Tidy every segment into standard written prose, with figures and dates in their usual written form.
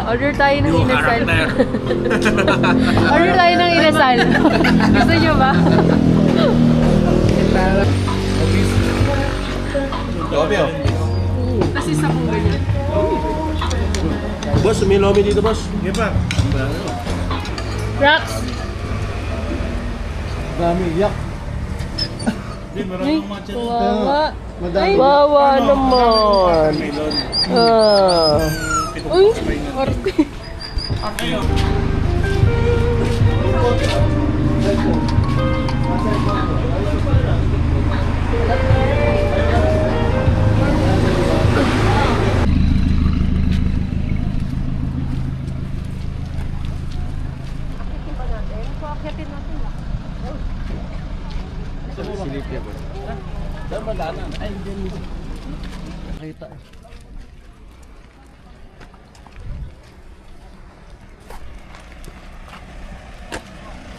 Order tayo ng inasal. Order tayo ng inasal. Gusto nyo ba? Kasi sa kong ganyan. Boss, may lomi dito, boss. Sige pa. Rax! Dami, yak. Ay, wawa. Ay, wawa naman. Uy, arte. Nakita.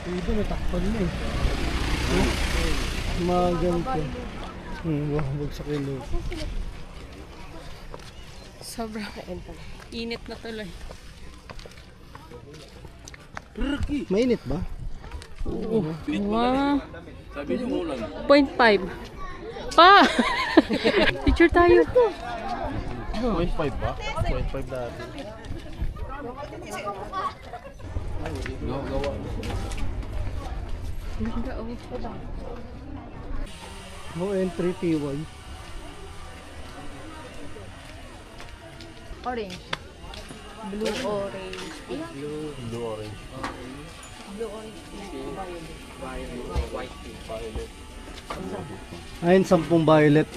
Dito may takpan na eh. Maganto. Wah, bagsak yun eh. Sobrang init na tuloy. Mainit ba? Oo. Wow. 0.5. Pa! Picture tayo. 0.5 ba? 0.5 dati. Ganda oh. No entry TY. Orange. Blue orange. Blue orange. Blue orange. White. Ayun, 10 violet.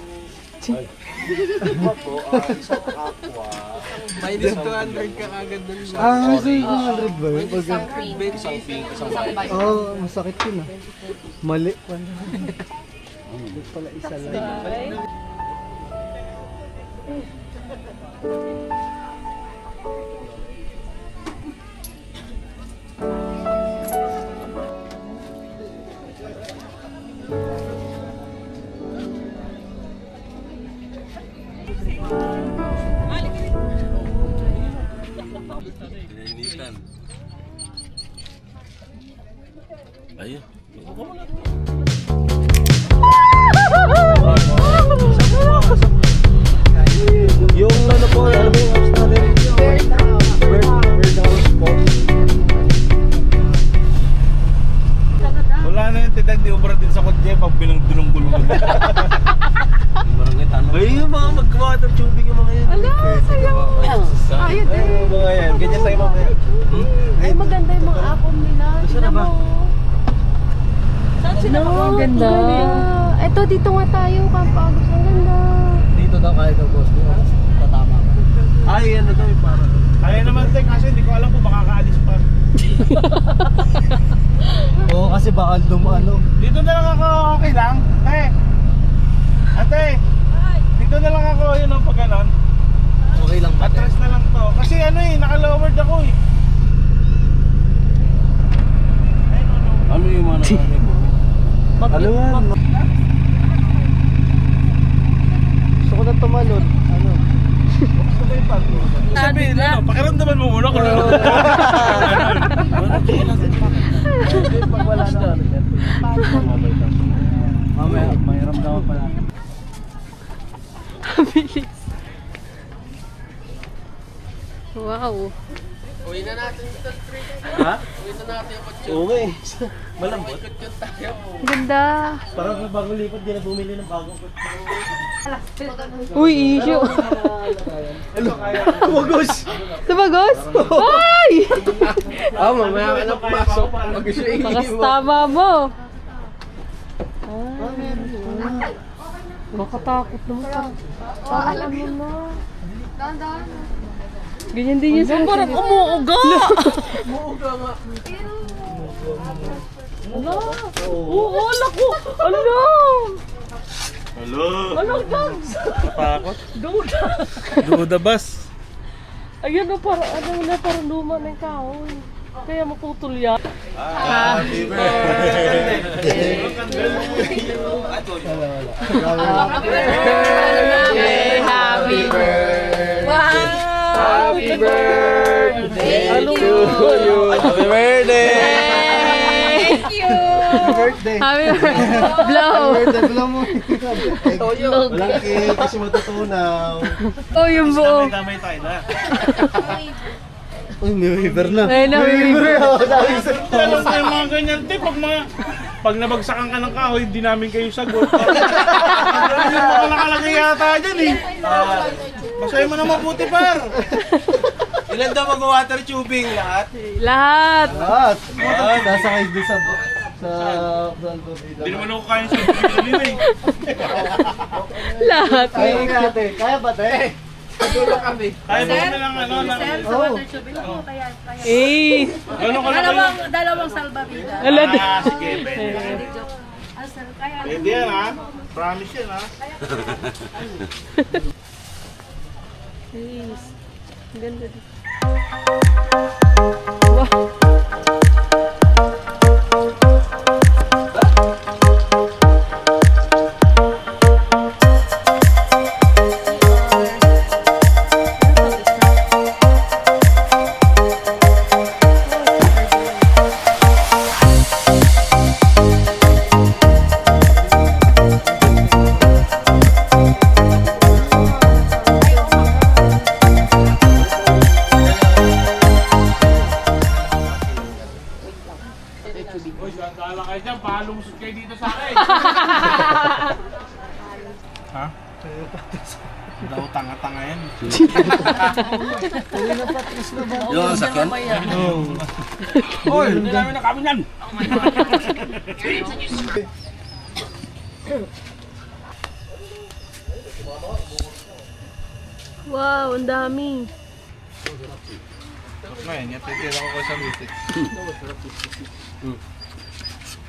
Minus 200 ka agad dun sa Kasi 100 ba yun? Isang green. Isang pink, isang white. Oo, masakit yun ah. Mali. Hindi pala isa lang. Initan. Ayun. Yung ano po, ano ba yung apps natin? Birdhouse po. Wala na yung tidag, di ubra din sa kotse pag binang-gulong-gulong. Ay, yung mga mag-water tubing yung mga yun. Ala, sayang. Ayun Ay, yung mga yan. Ganyan sa'yo mamaya. Ay, maganda yung mga apom nila. Tignan mo. Saan sila Ang ganda. Ito, dito nga tayo, Kampagos. Ang ganda. Dito daw kaya daw boss. Tatama ka. Ay, ano daw yung parang. Kaya naman te, kasi hindi ko alam kung makakaalis pa. Oo, kasi bakal dumano. Dito na lang ako, okay lang. Ate, dito na lang ako, yun ang pag ganon. Okay lang ba? Atras na lang to. Kasi ano eh, naka-lowered ako eh. Ano yung mga nakanay po? Ano yan? Gusto ko na tumalon. Ano? Sabi, ano, pakiramdaman mo muna kung ano. Pag wala na. Mamaya, mahirap daw pala. Bilis. Wow. Uwi na natin dito, Ha? uwi na natin yung kotse. Oo nga eh. Malambot. Ikot yun tayo. Ganda. Parang bagong lipat din na bumili ng bagong kotse. Uy, issue. Wagos! Tumagos? Ay! Mamaya ka na pumasok. Mag-isyo Bakas tama mo. Makatakot naman. Alam mo na. Ganyan din yung sa parang umuuga. Umuuga nga. Ala. Oo, anak ko. Ala. Hello! Ala, dogs. Natakot? Duda. Duda bus. Ayun o, parang ano na, parang luma ng kahoy. Kaya maputol yan. Happy birthday! Happy birthday! Happy birthday! Happy birthday to you. Happy birthday! Thank you! Birthday. Happy birthday! Blow! Birthday, blow mo. Walang cake kasi matutunaw. Oh, yung buo. Damay tayo na. Uy, may waiver na. Ayun na, may waiver. Alam ko yung mga ganyan, te, pag nabagsakan ka ng kahoy, hindi namin kayo sagot. Yung mga nakalagay yata dyan eh. Basahin mo na mabuti, par. Ilan daw mag-water tubing lahat? Lahat! Lahat. Sasakay doon sa Hindi naman ako kaya sa kanina eh. Lahat! Kaya mo ate. Kaya ba te? Tulog kami. Kaya mo na lang ano, Eh! ano ka lang Dalawang salbabida. Ala, sige, pwede. Pwede yan ha. Promise yan ha. Please. Ang ganda dito. Wow! Uy, gandala kayo dyan. Pahalumusot kayo dito sa akin. Ha? Daw tanga-tanga yan. Yung sakyan? Uy, hindi namin na kami yan. Wow, ang dami. Ngayon, yan titira ko sa music.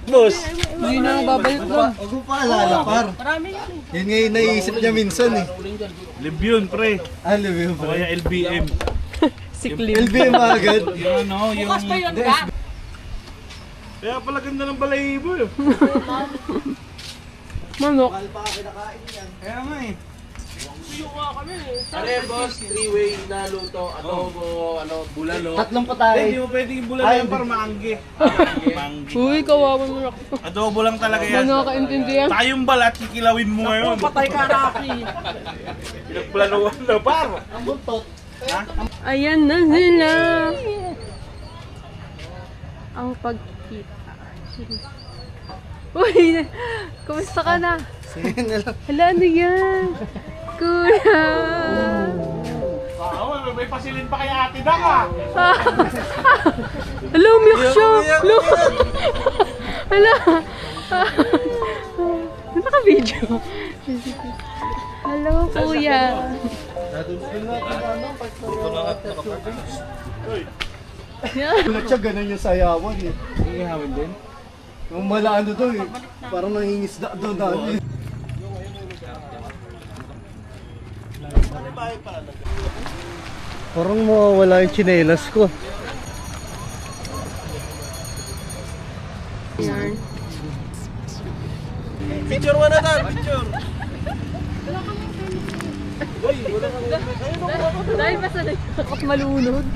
Boss! Hindi na babalik doon. Huwag mo paalala, par. Yun nga yung naisip niya minsan eh. Live yun, pre. Alam mo yun, O pre. kaya LBM. Siklim. LBM agad. Yung ano, yung... Kaya pala ganda ng balahibo eh. Manok. Kaya nga eh. Ano yan, boss? 3-way na luto, adobo, bulalo. Tatlong Hindi patay. mo pwedeng Ay, bulalo yan para maanggi. Maanggi. Uy, kawawa mo na. Adobo lang talaga yan. Ano nakakaintindihan? Tayong balat, kikilawin mo ngayon. Patay ka na, Aki. Pinagplanuhan na, par. Ang buntot. Ayan na sila. Ang pagkita. Uy, kumusta ka na? Sige na lang. Hala, ano yan? Kuya. Oo, may pasilin pa kay Ate Dak ah. Hala, umiyak siya. Hala. Hala. Naka-video. Hello, kuya. Tulad siya, ganun yung sayawan eh. Ihawin din? Yung malaano daw eh. Parang nangingisda daw dati. Parang mawawala yung tsinelas ko. Yan. Picture mo na tal! Picture! Dahil pa sa nagkakot malunod.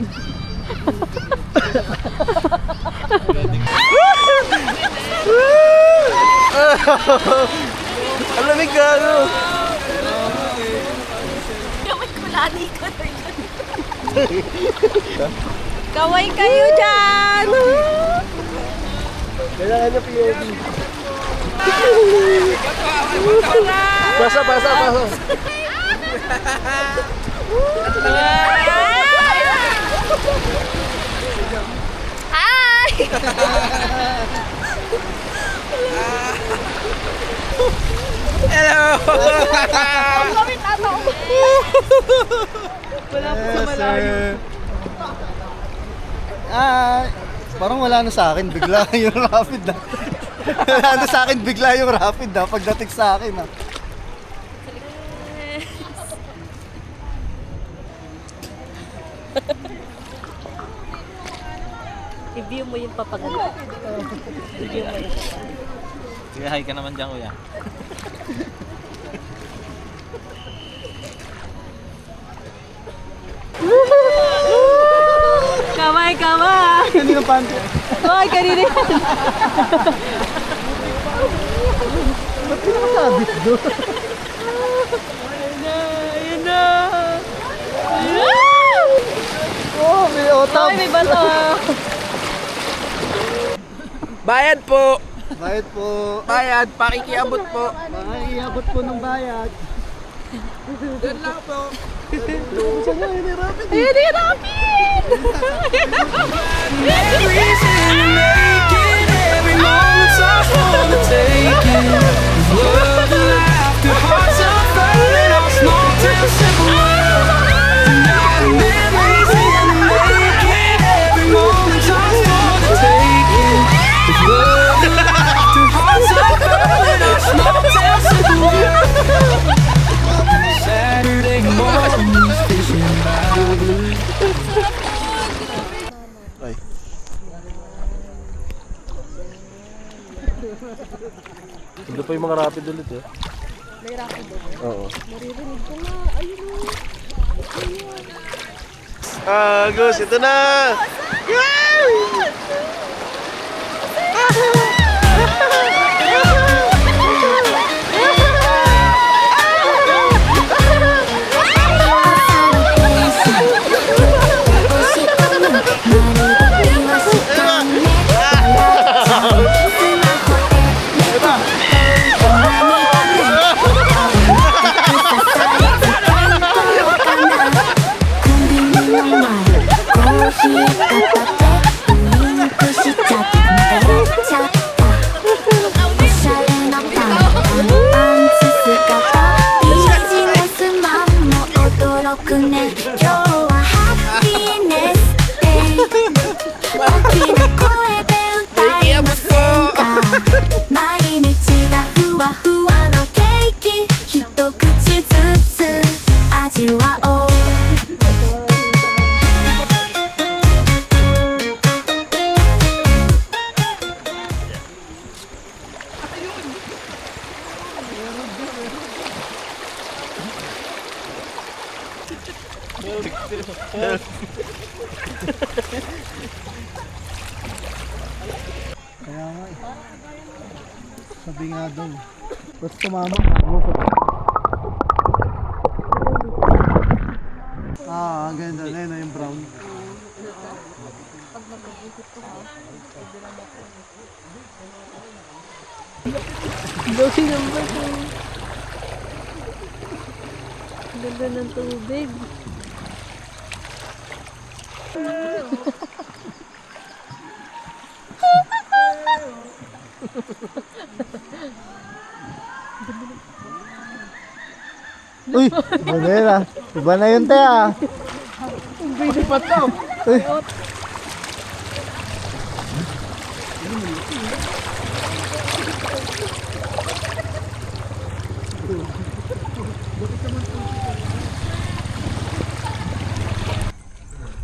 Ang lamig ka, ano? Kaway kayo dyan! Kailangan niya POV. Pasa. Hi! Wala po sa malayo. Ay, parang wala na sa akin bigla yung rapid na. Wala na sa akin bigla yung rapid na pagdating sa akin ah. I-view mo yung papagano. Sige, hi ka naman dyan, kuya. Kaway, kaway. Kanina panty. Hoy, kanina yan. Ba't pinakasabit doon? Ayun na. Oh, may otab. Hoy, may bato. Bayad po! Bayad po. Bayad, pakikiabot po. Mga iabot po ng bayad. Doon lang po. Saan nga hinirapin? Ayun, hirapin. Ito pa yung mga rapid ulit eh. May rapid doon. Oo. Maririnig ko nga. Ayun o. Gus, ito na! Kaya nga eh. Sabi nga daw. Ba't tumama? Ako ko. Ang ganda na yun, yung brown. Gawin ng bato. Ganda ng tubig. Uy! Bonera! Iba na yun, te ah! Pwede pa to. Uy!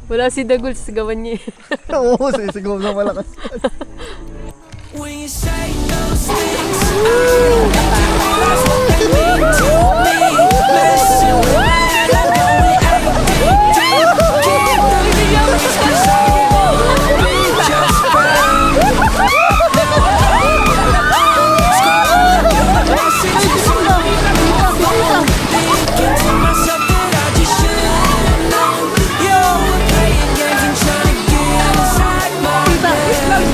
Wala si Dagul sa gawan niya. Oo, sisigaw na malakas. When you say those things, that's what they mean to me. Listen, when I know it ain't deep, keep the feelings 'cause I wanna be just fine. Now it's gone. Messages from me, thinking to myself that I just should've known. You were playing games and trying to get inside my head.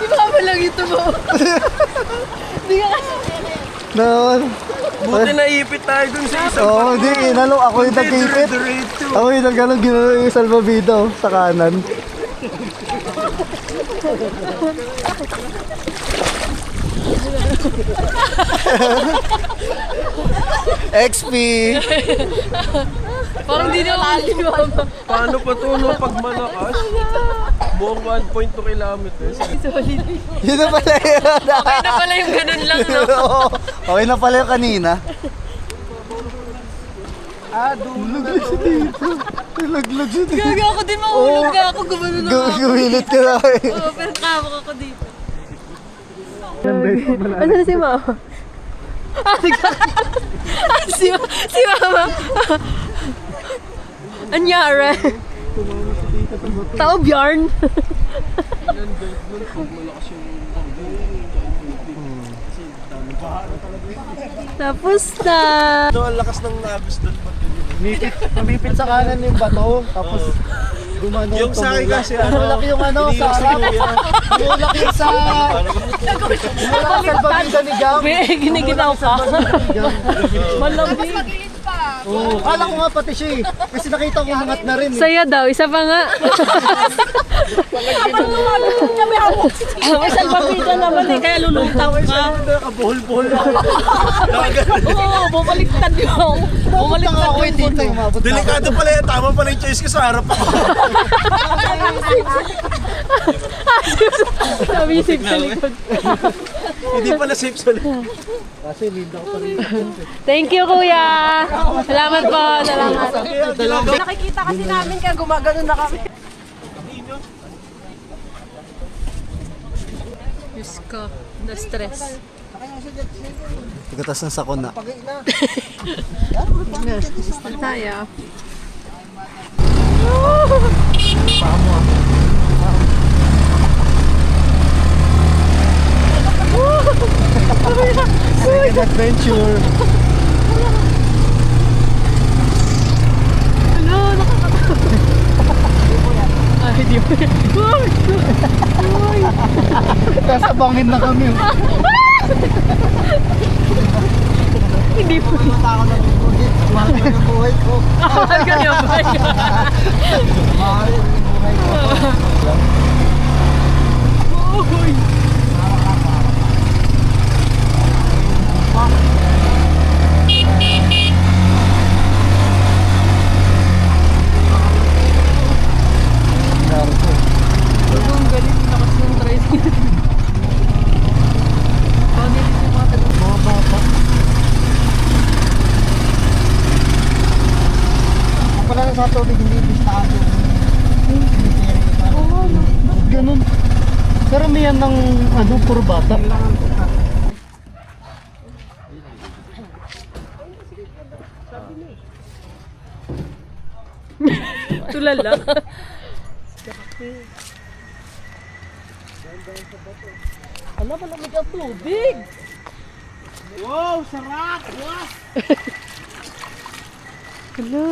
Di ba mo lang ito mo? Di ka kasi. Noon. Buti naipit tayo dun sa isang Oo, hindi. Inalo. Ako yung nagkipit. Ako yung nagkano ginalo yung salvavito sa kanan. XP! Parang di na makalimama. Paano pa to no pag malakas? Buong 1.2 kilometers. Solid. Yun na pala yun. Okay na pala yung ganun lang, no? Oo. Okay na pala yung kanina. Ah, doon. Lugar siya dito. Laglag yun eh. Gaga ako din, mahulog ka ako. Gumano na ako. Gumilit ka na eh. Oo, pero kamok ako dito. Asan si Mama? Si Mama. Anyara. Tao Bjorn. Tapos na. Ano, ang lakas ng nabis doon. Umipit sa kanan yung bato, tapos gumano. Yung sa akin kasi, Tumulak yung ano, sa harap. Tumulak yung sa... Tumulak sa babida ni Jam. May giniginaw ka. Malamig. Oo, kala ko nga pati siya eh. Kasi nakita ko hangat na rin eh. Saya daw, isa pa nga. Habang lumabas kami ako. May salbabida naman eh, kaya lulutaw ka. Kabuhol-buhol na. Oo, bumaliktad yung. Bumaliktad ako eh, dito umabot na. Delikado pala yan. Tama pala yung choice ko sa harap ako. Sabi niya safe sa likod. Hindi pala safe sa likod. Kasi linda ko pa rin. Thank you, Kuya. Salamat po. Salamat. Nakikita kasi namin kaya gumagano na kami. Diyos ko, na-stress. Pagkatas ng sakon na. Tayo. Second adventure. Ano, nakakatawa. Ay, di ba? Uy! Kasabangin na kami. Hindi po. Mahal ko yung buhay ko. Ganyan ba? Mahal ko yung buhay ko. Uy! Ang galing, lakas ng tricycle. Mga bata. Kung pala sa tubig, hindi bistado. Ganun. Karamihan ng ano, puro bata. Tulala. Ano, malamig ang tubig. Wow, sarap! Wow! Hello.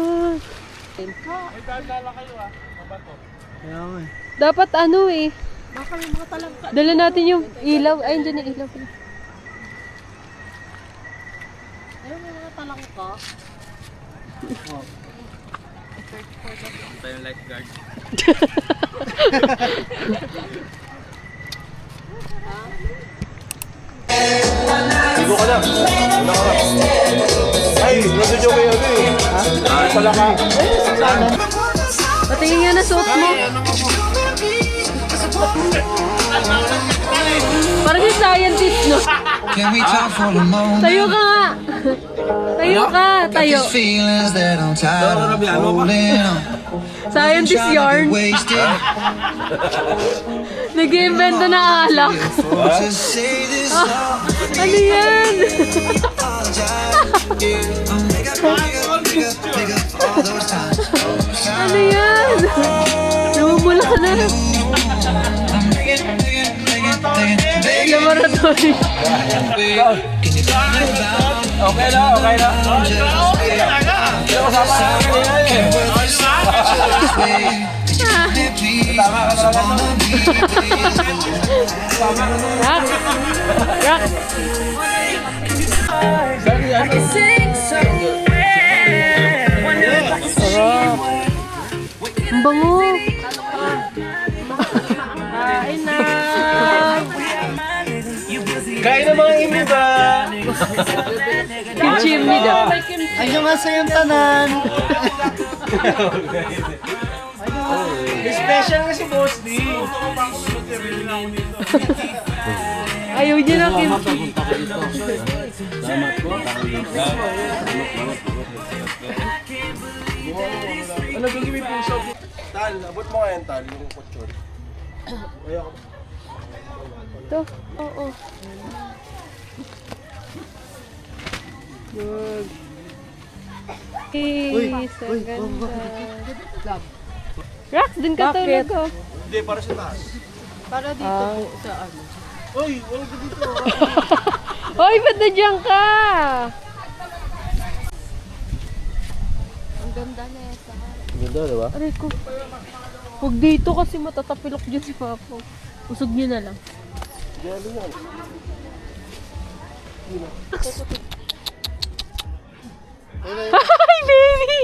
May dadala kayo ah. Mabato. Kaya nga eh. Dapat ano eh. Baka may mga talangka. Dala natin yung ilaw. Ay, andyan yung ilaw pala. Ayun, may mga talangka. Tayo yung lifeguard. Ligo ka lang. Wala ka lang. Ay, nandun yung may ano eh. Ha? Pala ka. Patingin nga na suot mo. Parang si scientist, no? Can we talk for a moment? Tayo ka nga. Tayo ka. Tayo. These feelings that I'm tired of holding on. Scientist Trying to yarn. get wasted. Nag-iimbento na alak. For to say this all, Ano yan? pick up all those times. Ano yan? Namumula ka na. Laboratory. Okay na, okay na. Kasama na kanina eh. Tama ka talaga. Rock. Rock. Ang bango. Kain na. Kain na mga imiba. Kimchi daw. Ayun nga sa yung tanan. Special na si Boss D. Ayaw niya ng kimchi. Ano gagawin may puso? Tal, abot mo ngayon tal, yung kutsyon. Ayaw ko. Ito. Oo. Good. Peace. Ang ganda. Rax, dun ka tulog ko. Hindi, para sa taas. Para dito po sa ano. Uy, wala ka dito. Hoy, ba't nandiyan ka? Ang ganda na ito. Ganda, di ba? Aray ko. Huwag dito kasi matatapilok dyan si Papa. Usog niyo na lang. Jelly yan. Hi, baby!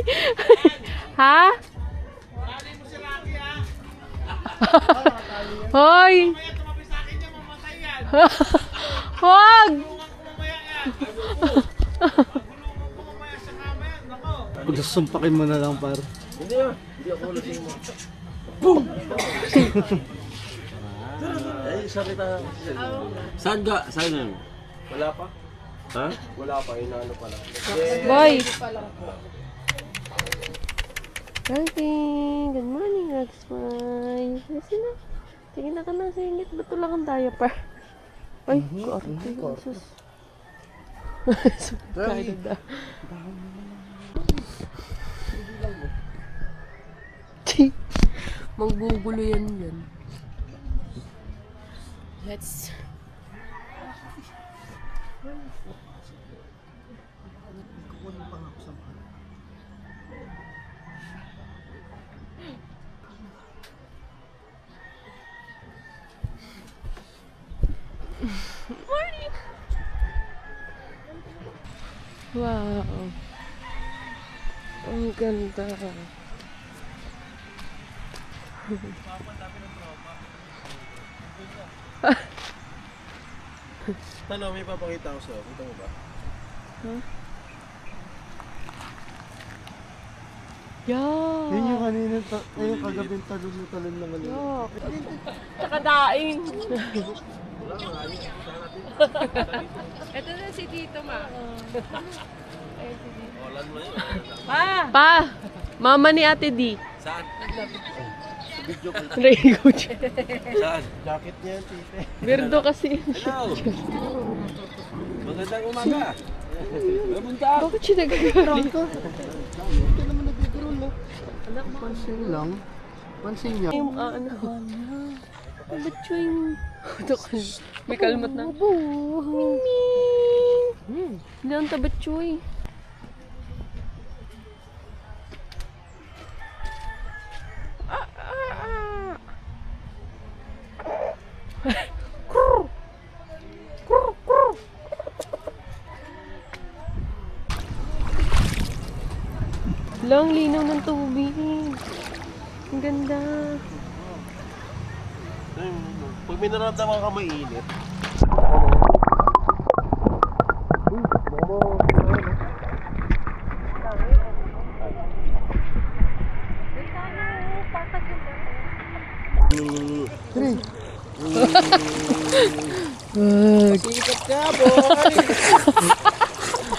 Ha? Hoy! Huwag! Pagsusumpakin mo na lang, par. Hindi ah. Hindi ako wala sa'yo mo. Ay, salita. Saan ka? Saan yun? Wala pa? Ha? Wala pa, inaano pa lang. Boy! Good morning, Raxmay. Kasi na. Tingin na ka na sa ingit. Ba't wala kang diaper? Ay, korte. Sus. Ganda. Manggugulo yan. Let's... Morning! Wow! Ang ganda. Ano, may papakita ko sa'yo. Kita mo ba? Yeah! Yun yung kanina, yung kagabing talon na mali. Yeah! Tsaka daing! Ito na si Tito, ma. Pa! Mama ni Ate D. Saan? Rego. Saan? Jacket niya yan, tite. Birdo kasi. Hello! Magandang umaga! Pumunta! Bakit siya nagagalit? Hindi naman nagbigrool, no? Pansin lang. Pansin niya. Yung ano ko. Ba't yung... May kalmat na. Ming! Hindi ang tabatchoy. Lang linaw ng tubig. Ang ganda. Pag may nararamdaman ka mainit,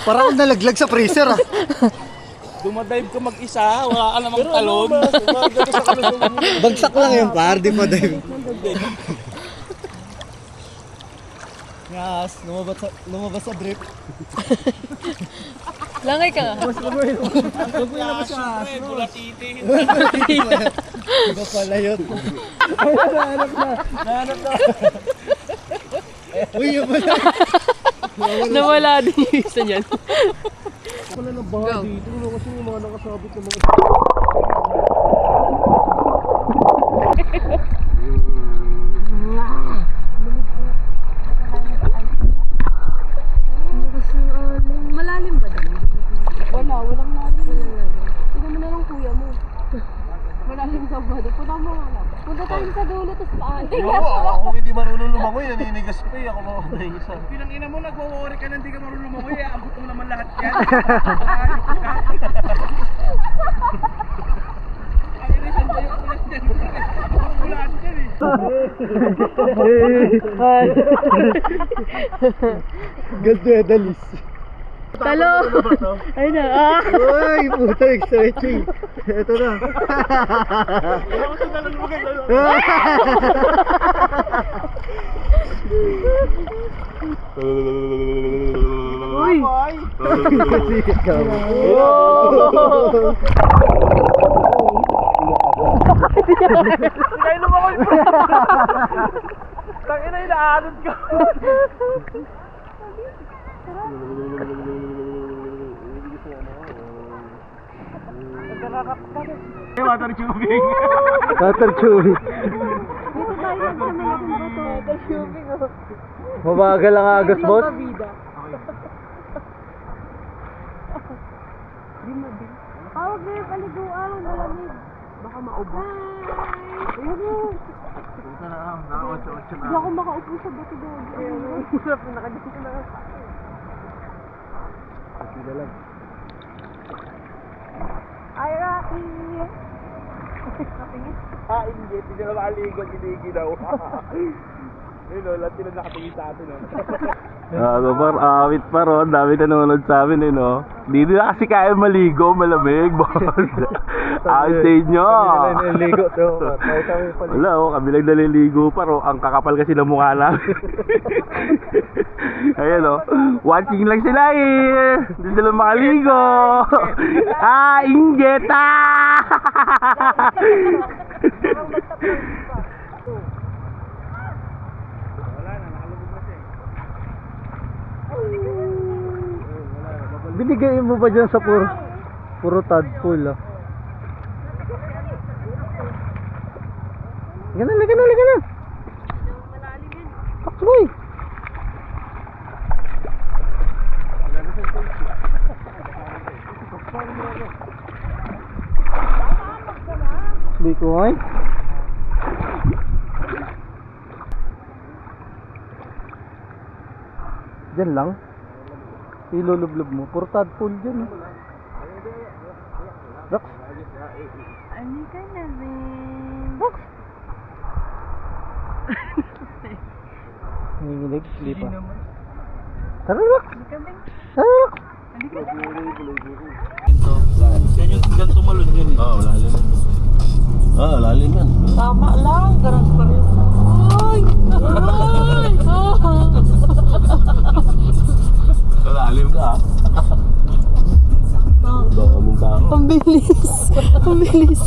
Parang akong nalaglag sa freezer, ah. Dumadive ka mag-isa, wala ka namang talon. Bagsak lang yun, par. Di pa dive. Yes, lumabas sa drip. Langay ka nga. Bulatiti. Iba pala yun. Nahanap na. Uy, yun pala. Nawala din yung isa niyan. Wala na baha dito. Wala kasi yung mga nakasabit na mga... Malalim ba doon? Walang lalim. Tignan mo na lang kuya mo. Malalim ka ba doon? Punta mo nga lang. Punta tayo sa dulo, tapos paan. ako hindi marunong lumangoy, naninigas pa eh. Ako mga isa. Pinang-ina mo, nagwo-worry ka na hindi ka marunong lumangoy. Abot mo naman lahat yan. Ang inisan tayo ulit dyan. Ulaan dyan eh. Ganda, dalis. Talo. Ayun na. Ah. Uy, puto, stretching. Ito na. Uy. Sikat ka mo. Kailan mo ako yung Tangina, inaanon ka. Water tubing. Water tubing. Dito tayo sa malaking bato. Water tubing. Mabagal ang agos, boss. Huwag na yung paliguan. Malamig. Baka maubo. Ayun. Hindi ako makaupo sa bato doon. Hirap na nakagisa na. Ay, Rocky! Hindi na makaligo, ginigi daw. Yun o, lahat sila nakatingin sa atin o. Par, awit pa ron, dami nanonood sa amin no. Dito na kasi kaya maligo, malamig, boss. Awit sa inyo. Kami na naliligo to. Kahit kami pala. Wala kami lang naliligo pa ro. Ang kakapal kasi ng mukha namin. Ayan watching lang sila eh. Hindi sila makaligo. Inggit Binigay mo ba dyan sa puro tadpole ah? Ganun. Takboy! Sabi ko ay dyan lang ilulublob mo, puro tadpole dyan eh. Rox? Ano ka na, Ben? Rox? Nanginginig? Hindi pa. Tara, Rox! Tara, Rox! Yan yung ganito malun yun eh. Oo, lalim yan. Oo, lalim yan. Tama lang, garang pa rin. Ay! Ay! Lalim ka ah. Daming tao. Ang bilis.